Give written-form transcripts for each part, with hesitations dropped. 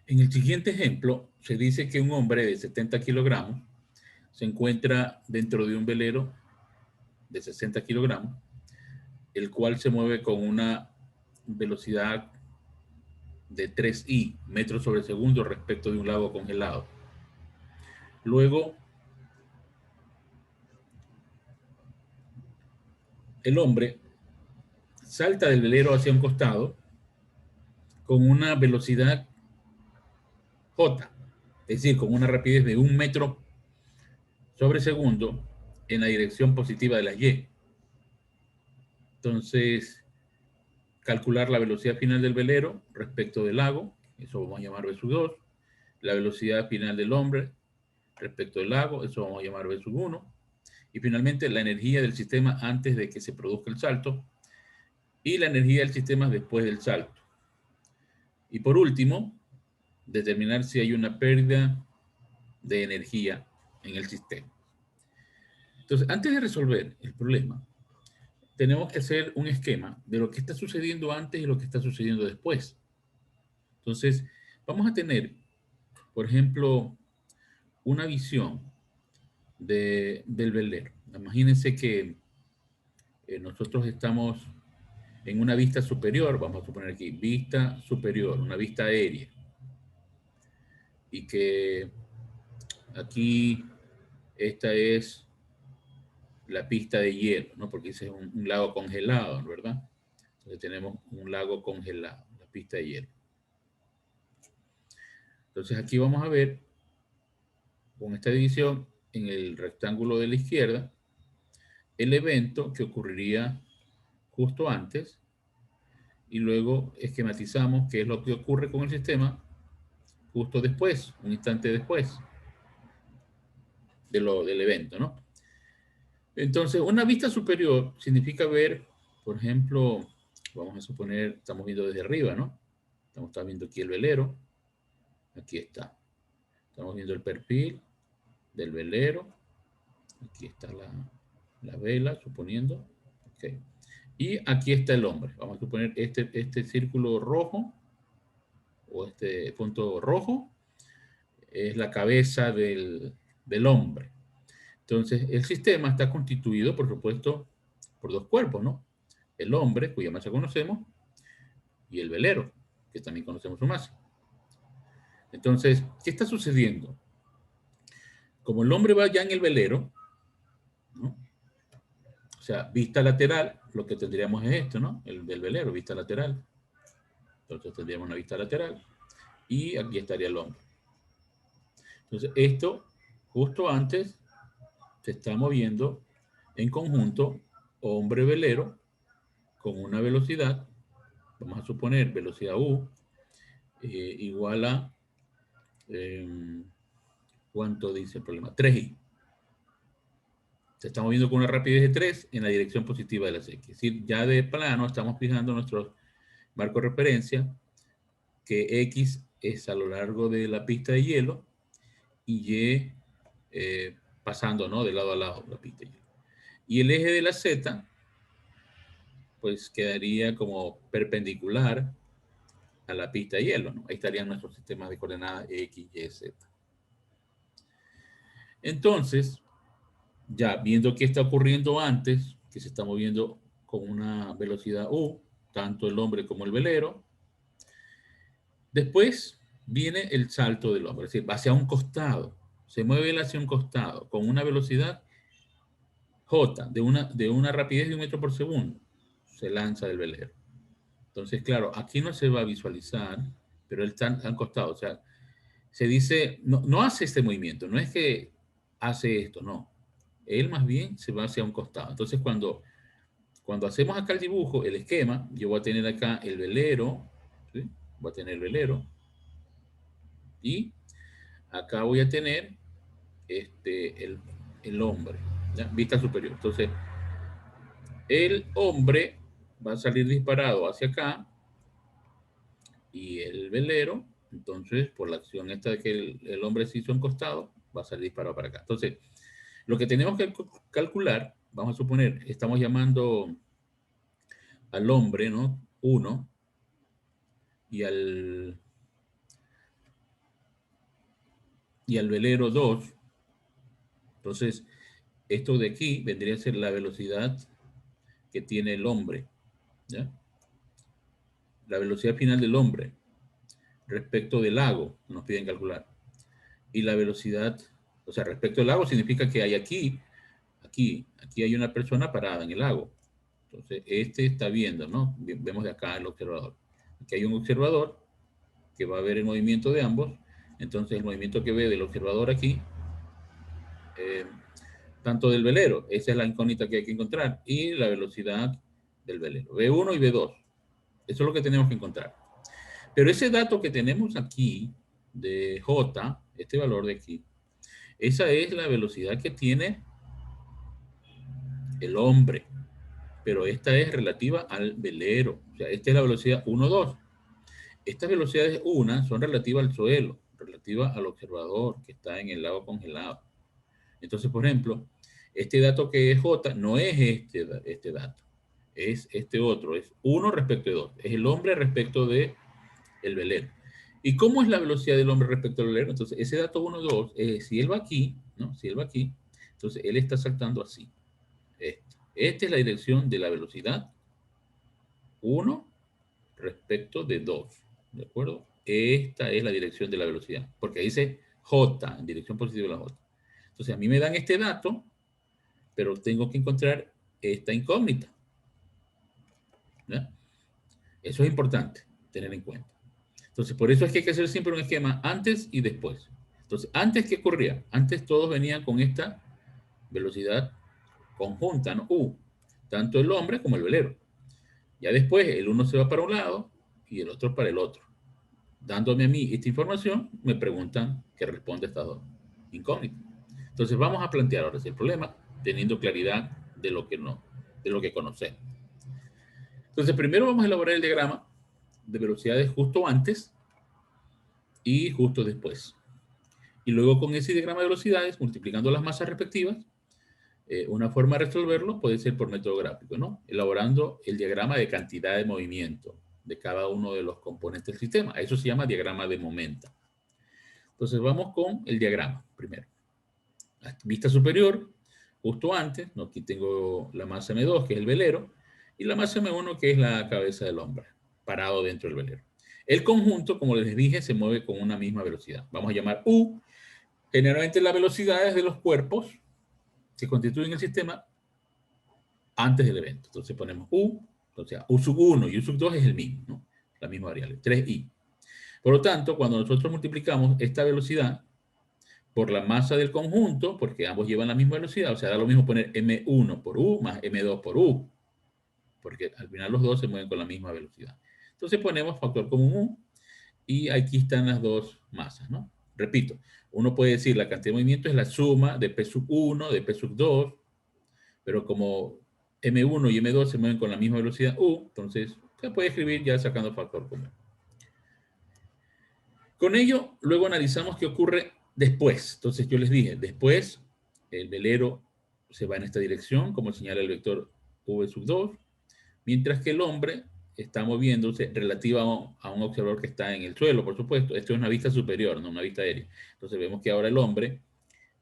En el siguiente ejemplo, se dice que un hombre de 70 kilogramos se encuentra dentro de un velero de 60 kilogramos, el cual se mueve con una velocidad de 3i metros sobre segundo respecto de un lago congelado. Luego, el hombre salta del velero hacia un costado con una velocidad j, es decir, con una rapidez de 1 metro sobre segundo en la dirección positiva de la y. Entonces, calcular la velocidad final del velero respecto del lago, eso vamos a llamar v sub 2, la velocidad final del hombre respecto del lago, eso vamos a llamar v sub 1, y finalmente la energía del sistema antes de que se produzca el salto y la energía del sistema después del salto. Y por último, determinar si hay una pérdida de energía en el sistema. Entonces, antes de resolver el problema, tenemos que hacer un esquema de lo que está sucediendo antes y lo que está sucediendo después. Entonces, vamos a tener, por ejemplo, una visión del velero. Imagínense que nosotros estamos en una vista superior, vamos a suponer aquí, vista superior, una vista aérea. Y que aquí esta es la pista de hielo, ¿no? Porque ese es un lago congelado, ¿verdad? Entonces tenemos un lago congelado, la pista de hielo. Entonces aquí vamos a ver, con esta división, en el rectángulo de la izquierda, el evento que ocurriría justo antes, y luego esquematizamos qué es lo que ocurre con el sistema justo después, un instante después del evento, ¿no? Entonces, una vista superior significa ver, por ejemplo, vamos a suponer, estamos viendo desde arriba, ¿no? Estamos viendo aquí el velero, aquí está. Estamos viendo el perfil del velero, aquí está la vela, suponiendo. Okay. Y aquí está el hombre. Vamos a suponer este círculo rojo, o este punto rojo, es la cabeza del hombre. Entonces, el sistema está constituido, por supuesto, por dos cuerpos, ¿no? El hombre, cuya masa conocemos, y el velero, que también conocemos su masa. Entonces, ¿qué está sucediendo? Como el hombre va ya en el velero, ¿no? O sea, vista lateral, lo que tendríamos es esto, ¿no? El del velero, vista lateral. Entonces tendríamos una vista lateral. Y aquí estaría el hombre. Entonces, esto, justo antes, se está moviendo en conjunto hombre-velero con una velocidad, vamos a suponer velocidad u, igual a, ¿cuánto dice el problema? 3i. Se está moviendo con una rapidez de 3 en la dirección positiva de las X. Es decir, ya de plano estamos fijando nuestro marco de referencia, que X es a lo largo de la pista de hielo y Y pasando, ¿no? De lado a lado la pista de hielo. Y el eje de la Z, pues quedaría como perpendicular a la pista de hielo, ¿no? Ahí estarían nuestros sistemas de coordenadas X, Y, Z. Entonces, ya viendo qué está ocurriendo antes, que se está moviendo con una velocidad U, tanto el hombre como el velero, después viene el salto del hombre, es decir, va hacia un costado, se mueve él hacia un costado con una velocidad J, de una rapidez de 1 metro por segundo, se lanza del velero. Entonces, claro, aquí no se va a visualizar, pero él está al costado, o sea, se dice, no hace este movimiento, no es que hace esto, no. Él más bien se va hacia un costado. Entonces, cuando hacemos acá el dibujo, el esquema, yo voy a tener acá el velero, ¿sí? Voy a tener el velero, y acá voy a tener el hombre, ¿ya? Vista superior. Entonces, el hombre va a salir disparado hacia acá, y el velero, entonces, por la acción esta de que el hombre se hizo encostado, va a salir disparado para acá. Entonces, lo que tenemos que calcular, vamos a suponer, estamos llamando al hombre, ¿no? 1, y y al velero 2. Entonces, esto de aquí vendría a ser la velocidad que tiene el hombre, ¿ya? La velocidad final del hombre respecto del lago, nos piden calcular. Y la velocidad, o sea, respecto al lago significa que hay aquí hay una persona parada en el lago. Entonces, este está viendo, ¿no? Vemos de acá el observador. Aquí hay un observador que va a ver el movimiento de ambos. Entonces, el movimiento que ve del observador aquí, tanto del velero, esa es la incógnita que hay que encontrar, y la velocidad del velero, V1 y V2. Eso es lo que tenemos que encontrar. Pero ese dato que tenemos aquí, de J, este valor de aquí, esa es la velocidad que tiene el hombre, pero esta es relativa al velero. O sea, esta es la velocidad 1, 2. Estas velocidades una son relativas al suelo, relativas al observador que está en el lago congelado. Entonces, por ejemplo, este dato que es J no es este dato, es este otro, es 1 respecto de 2, es el hombre respecto de el velero. ¿Y cómo es la velocidad del hombre respecto al velero? Entonces, ese dato 1, 2, si él va aquí, ¿no? Si él va aquí, entonces él está saltando así. Esta es la dirección de la velocidad 1 respecto de 2, ¿de acuerdo? Esta es la dirección de la velocidad, porque dice J, en dirección positiva de la J. Entonces, a mí me dan este dato, pero tengo que encontrar esta incógnita, ¿ya? Eso es importante tener en cuenta. Entonces, por eso es que hay que hacer siempre un esquema antes y después. Entonces, antes, ¿qué ocurría? Antes todos venían con esta velocidad conjunta, ¿no? U, tanto el hombre como el velero. Ya después, el uno se va para un lado y el otro para el otro. Dándome a mí esta información, me preguntan qué responde a estas dos incógnitas. Entonces, vamos a plantear ahora el problema teniendo claridad de lo que no, de lo que conocemos. Entonces, primero vamos a elaborar el diagrama de velocidades justo antes y justo después. Y luego con ese diagrama de velocidades, multiplicando las masas respectivas, una forma de resolverlo puede ser por método gráfico, ¿no? Elaborando el diagrama de cantidad de movimiento de cada uno de los componentes del sistema. Eso se llama diagrama de momento. Entonces vamos con el diagrama primero. Vista superior, justo antes, ¿no? Aquí tengo la masa M2, que es el velero, y la masa M1, que es la cabeza del hombre, parado dentro del velero. El conjunto, como les dije, se mueve con una misma velocidad. Vamos a llamar U. Generalmente las velocidades de los cuerpos se constituyen el sistema antes del evento. Entonces ponemos U, o sea, U sub 1 y U sub 2 es el mismo, ¿no? La misma variable, 3i. Por lo tanto, cuando nosotros multiplicamos esta velocidad por la masa del conjunto, porque ambos llevan la misma velocidad, o sea, da lo mismo poner M1 por U más M2 por U, porque al final los dos se mueven con la misma velocidad. Entonces ponemos factor común U, y aquí están las dos masas, ¿no? Repito, uno puede decir la cantidad de movimiento es la suma de P sub 1, de P sub 2, pero como M1 y M2 se mueven con la misma velocidad U, entonces se puede escribir ya sacando factor común. Con ello, luego analizamos qué ocurre después. Entonces yo les dije, después el velero se va en esta dirección, como señala el vector V sub 2, mientras que el hombre está moviéndose relativa a un observador que está en el suelo, por supuesto. Esto es una vista superior, no una vista aérea. Entonces vemos que ahora el hombre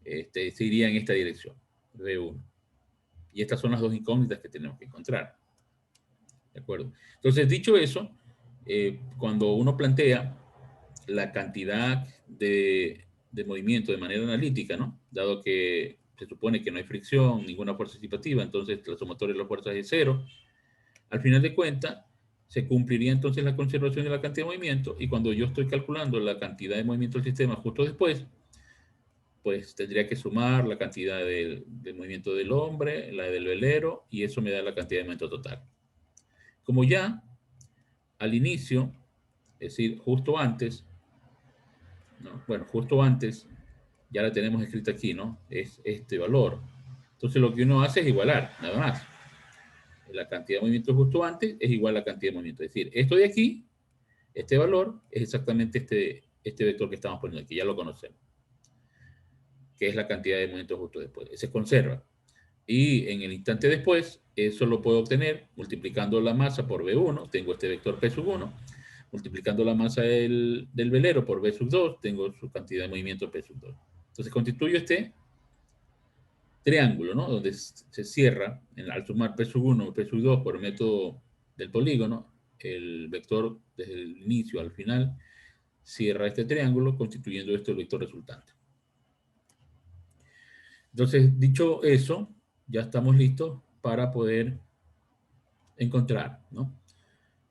se iría en esta dirección, V1. Y estas son las dos incógnitas que tenemos que encontrar. ¿De acuerdo? Entonces, dicho eso, cuando uno plantea la cantidad de movimiento de manera analítica, ¿no? Dado que se supone que no hay fricción, ninguna fuerza disipativa, entonces la sumatoria de las fuerzas es cero. Al final de cuentas, se cumpliría entonces la conservación de la cantidad de movimiento, y cuando yo estoy calculando la cantidad de movimiento del sistema justo después, pues tendría que sumar la cantidad del movimiento del hombre, la del velero, y eso me da la cantidad de movimiento total. Como ya al inicio, es decir, justo antes, ¿no? Bueno, justo antes, ya la tenemos escrita aquí, ¿no? Es este valor. Entonces lo que uno hace es igualar, nada más. La cantidad de movimiento justo antes es igual a la cantidad de movimiento. Es decir, esto de aquí, este valor, es exactamente este vector que estamos poniendo aquí, ya lo conocemos, que es la cantidad de movimiento justo después. Se conserva. Y en el instante después, eso lo puedo obtener multiplicando la masa por V1, tengo este vector P sub 1, Multiplicando la masa del velero por V sub 2, tengo su cantidad de movimiento P sub 2. Entonces constituyo este triángulo, ¿no? Donde se cierra, al sumar P sub 1 y P sub 2 por el método del polígono, el vector desde el inicio al final cierra este triángulo, constituyendo este el vector resultante. Entonces, dicho eso, ya estamos listos para poder encontrar, ¿no?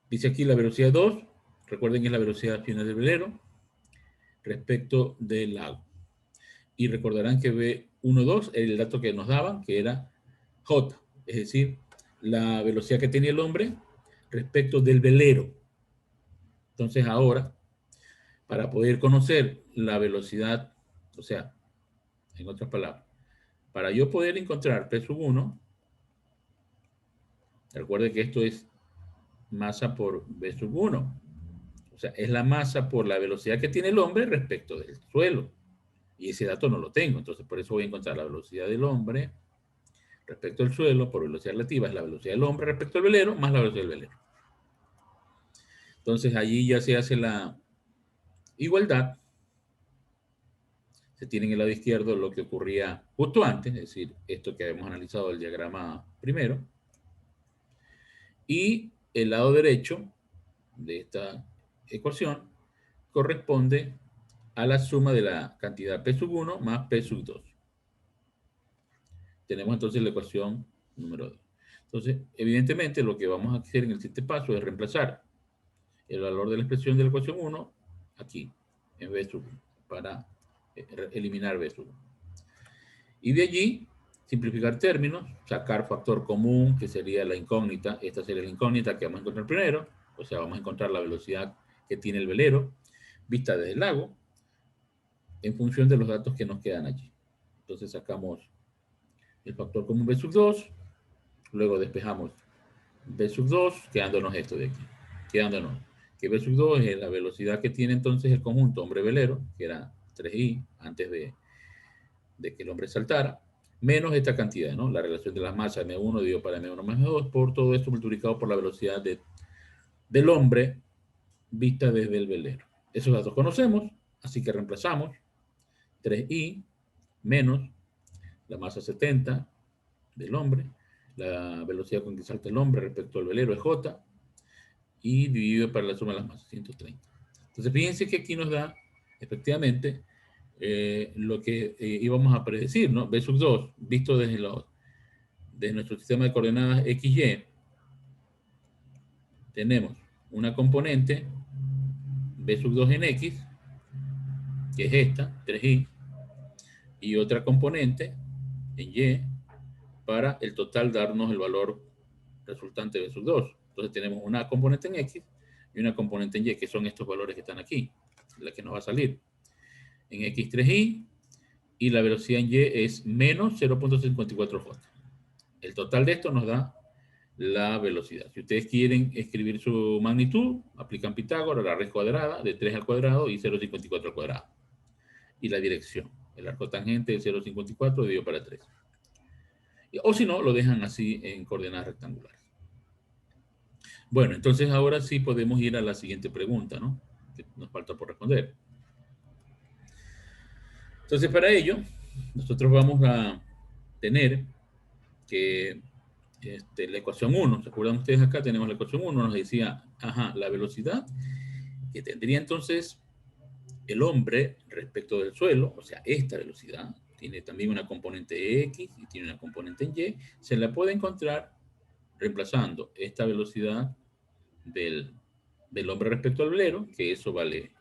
Dice aquí la velocidad 2, recuerden que es la velocidad final del velero, respecto del lago. Y recordarán que V12 era el dato que nos daban, que era J, es decir, la velocidad que tenía el hombre respecto del velero. Entonces ahora, para poder conocer la velocidad, o sea, en otras palabras, para yo poder encontrar P sub 1, recuerde que esto es masa por V sub 1. O sea, es la masa por la velocidad que tiene el hombre respecto del suelo. Y ese dato no lo tengo. Entonces, por eso voy a encontrar la velocidad del hombre respecto al suelo por velocidad relativa. Es la velocidad del hombre respecto al velero más la velocidad del velero. Entonces, allí ya se hace la igualdad. Se tiene en el lado izquierdo lo que ocurría justo antes, es decir, esto que habíamos analizado del diagrama primero. Y el lado derecho de esta ecuación corresponde a la suma de la cantidad P sub 1 más P sub 2. Tenemos entonces la ecuación número 2. Entonces, evidentemente, lo que vamos a hacer en el siguiente paso es reemplazar el valor de la expresión de la ecuación 1 aquí, en B sub 1, para eliminar B sub 1. Y de allí, simplificar términos, sacar factor común, que sería la incógnita. Esta sería la incógnita que vamos a encontrar primero. O sea, vamos a encontrar la velocidad que tiene el velero, vista desde el lago, en función de los datos que nos quedan allí. Entonces sacamos el factor común B sub 2, luego despejamos B sub 2, quedándonos esto de aquí. Quedándonos que B sub 2 es la velocidad que tiene entonces el conjunto hombre-velero, que era 3i antes de que el hombre saltara, menos esta cantidad, ¿no? La relación de las masas M1 dividido para M1 más M2, por todo esto multiplicado por la velocidad del hombre vista desde el velero. Esos datos conocemos, así que reemplazamos 3i menos la masa 70 del hombre, la velocidad con que salta el hombre respecto al velero es j, y dividido para la suma de las masas, 130. Entonces, fíjense que aquí nos da, efectivamente, lo que íbamos a predecir, ¿no? B sub 2, visto desde nuestro sistema de coordenadas XY, tenemos una componente B sub 2 en X, que es esta, 3i, y otra componente en Y, para el total darnos el valor resultante de B sub 2. Entonces tenemos una componente en X y una componente en Y, que son estos valores que están aquí, la que nos va a salir. En X 3i, y la velocidad en Y es menos 0.54J. El total de esto nos da la velocidad. Si ustedes quieren escribir su magnitud, aplican Pitágoras, la raíz cuadrada de 3 al cuadrado y 0.54 al cuadrado. Y la dirección. El arco tangente es 0.54 dividido para 3. O si no, lo dejan así en coordenadas rectangulares. Bueno, entonces ahora sí podemos ir a la siguiente pregunta, ¿no? Que nos falta por responder. Entonces, para ello, nosotros vamos a tener que la ecuación 1, ¿se acuerdan ustedes acá? Tenemos la ecuación 1, nos decía, la velocidad que tendría entonces el hombre respecto del suelo, o sea, esta velocidad, tiene también una componente X y tiene una componente en Y, se la puede encontrar reemplazando esta velocidad del hombre respecto al velero, que eso vale,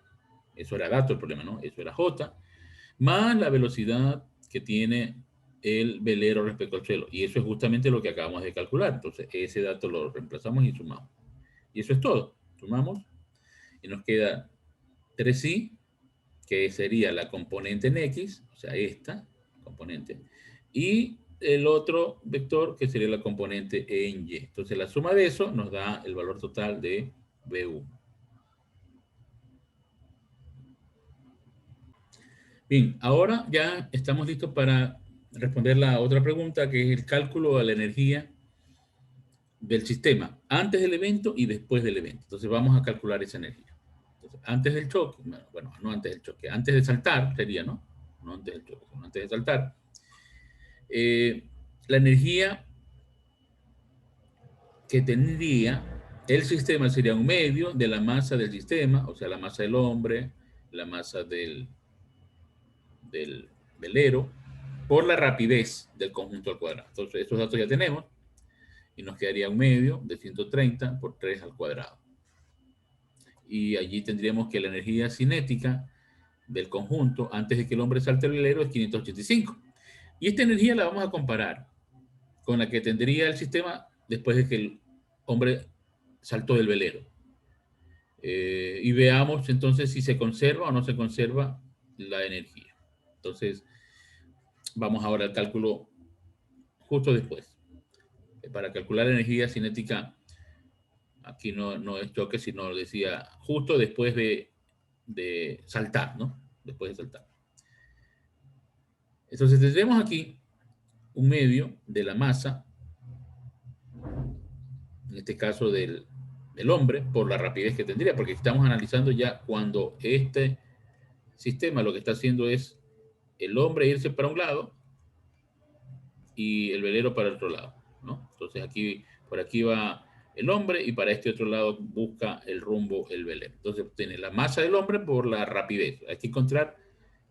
eso era dato el problema, ¿no? Eso era J, más la velocidad que tiene el velero respecto al suelo. Y eso es justamente lo que acabamos de calcular. Entonces, ese dato lo reemplazamos y sumamos. Y eso es todo. Sumamos y nos queda 3i, que sería la componente en X, o sea, esta componente, y el otro vector, que sería la componente en Y. Entonces, la suma de eso nos da el valor total de V1. Bien, ahora ya estamos listos para responder la otra pregunta, que es el cálculo de la energía del sistema, antes del evento y después del evento. Entonces vamos a calcular esa energía. Entonces, antes del choque, bueno, no antes del choque, antes de saltar sería, ¿no? No antes del choque, sino antes de saltar. La energía que tendría el sistema sería un medio de la masa del sistema, o sea, la masa del hombre, la masa del velero, por la rapidez del conjunto al cuadrado. Entonces, estos datos ya tenemos y nos quedaría un medio de 130 por 3 al cuadrado. Y allí tendríamos que la energía cinética del conjunto antes de que el hombre salte el velero es 585. Y esta energía la vamos a comparar con la que tendría el sistema después de que el hombre saltó del velero. Y veamos entonces si se conserva o no se conserva la energía. Entonces, vamos ahora al cálculo justo después. Para calcular la energía cinética, aquí no es choque, sino decía justo después de saltar, ¿no? Después de saltar. Entonces tendremos aquí un medio de la masa, en este caso del hombre, por la rapidez que tendría, porque estamos analizando ya cuando este sistema lo que está haciendo es el hombre irse para un lado y el velero para el otro lado, ¿no? Entonces aquí, por aquí va el hombre y para este otro lado busca el rumbo el velero. Entonces tiene la masa del hombre por la rapidez. Hay que encontrar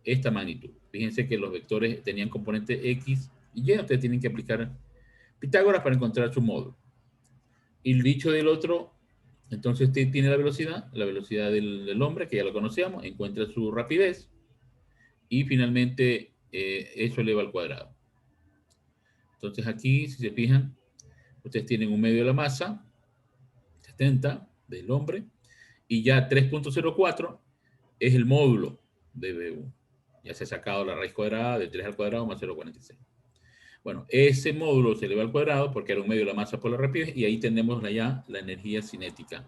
esta magnitud. Fíjense que los vectores tenían componentes X y Y. Ustedes tienen que aplicar Pitágoras para encontrar su módulo. Y el dicho del otro, entonces usted tiene la velocidad del hombre, que ya lo conocíamos, encuentra su rapidez y finalmente eso eleva al cuadrado. Entonces aquí, si se fijan, ustedes tienen un medio de la masa, 70 del hombre, y ya 3.04 es el módulo de B1. Ya se ha sacado la raíz cuadrada de 3 al cuadrado más 0.46. Bueno, ese módulo se eleva al cuadrado porque era un medio de la masa por la rapidez y ahí tenemos ya la energía cinética.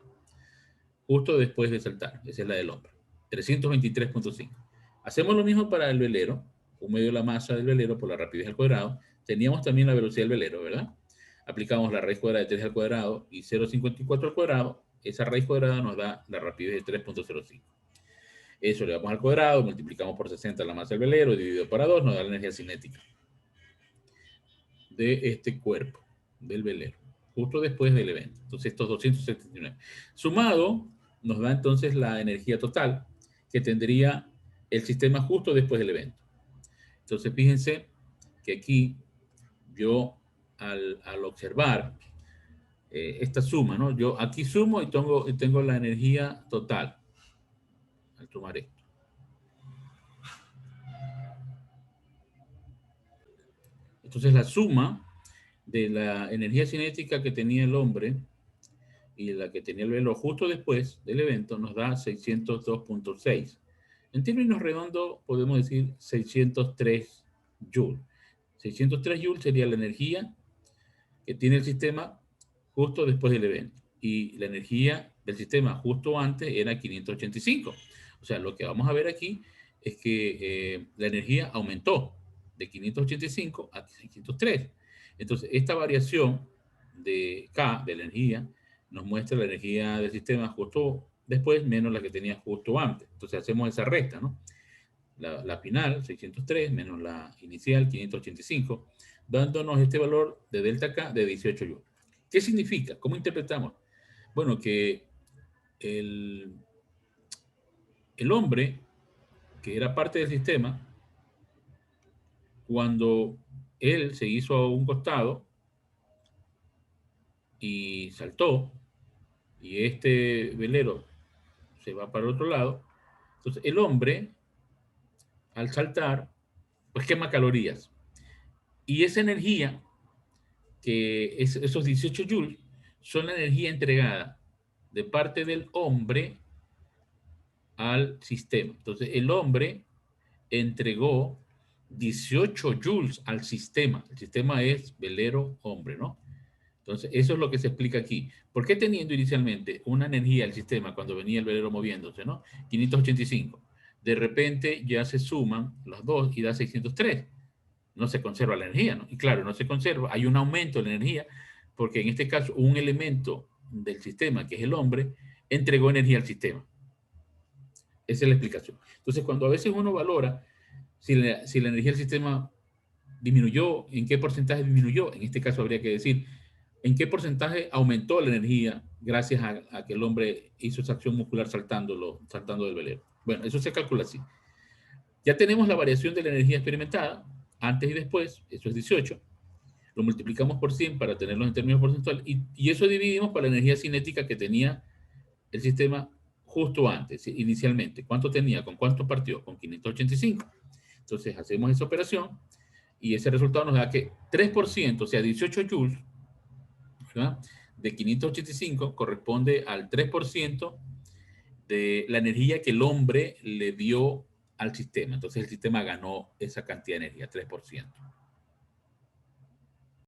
Justo después de saltar, esa es la del hombre. 323.5. Hacemos lo mismo para el velero, un medio de la masa del velero por la rapidez al cuadrado. Teníamos también la velocidad del velero, ¿verdad? Aplicamos la raíz cuadrada de 3 al cuadrado y 0.54 al cuadrado. Esa raíz cuadrada nos da la rapidez de 3.05. Eso le damos al cuadrado, multiplicamos por 60 la masa del velero, dividido para 2, nos da la energía cinética de este cuerpo, del velero, justo después del evento. Entonces, estos 279. Sumado, nos da entonces la energía total que tendría el sistema justo después del evento. Entonces, fíjense que aquí yo, al observar esta suma, ¿no? Yo aquí sumo y tengo la energía total al sumar esto. Entonces, la suma de la energía cinética que tenía el hombre y la que tenía el velero justo después del evento nos da 602.6. En términos redondos podemos decir 603 joules. 603 joules sería la energía que tiene el sistema justo después del evento. Y la energía del sistema justo antes era 585. O sea, lo que vamos a ver aquí es que la energía aumentó de 585 a 603. Entonces, esta variación de K, de la energía, nos muestra la energía del sistema justo después menos la que tenía justo antes. Entonces, hacemos esa resta, ¿no? La final, 603, menos la inicial, 585, dándonos este valor de delta K de 18 joules. ¿Qué significa? ¿Cómo interpretamos? Bueno, que el hombre, que era parte del sistema, cuando él se hizo a un costado y saltó, y este velero se va para el otro lado, entonces el hombre, al saltar, pues quema calorías. Y esa energía, que es esos 18 joules, son la energía entregada de parte del hombre al sistema. Entonces, el hombre entregó 18 joules al sistema. El sistema es velero hombre, ¿no? Entonces, eso es lo que se explica aquí. ¿Por qué teniendo inicialmente una energía del sistema cuando venía el velero moviéndose, ¿no? 585. De repente ya se suman los dos y da 603. No se conserva la energía, ¿no? Y claro, no se conserva. Hay un aumento de la energía porque en este caso un elemento del sistema, que es el hombre, entregó energía al sistema. Esa es la explicación. Entonces, cuando a veces uno valora si la energía del sistema disminuyó, en qué porcentaje disminuyó, en este caso habría que decir en qué porcentaje aumentó la energía gracias a que el hombre hizo esa acción muscular saltando del velero. Bueno, eso se calcula así. Ya tenemos la variación de la energía experimentada, antes y después, eso es 18. Lo multiplicamos por 100 para tenerlo en términos porcentuales y eso dividimos por la energía cinética que tenía el sistema justo antes, inicialmente. ¿Cuánto tenía? ¿Con cuánto partió? Con 585. Entonces hacemos esa operación y ese resultado nos da que 3%, o sea, 18 joules, ¿verdad?, de 585 corresponde al 3% de la energía que el hombre le dio al sistema. Entonces el sistema ganó esa cantidad de energía, 3%.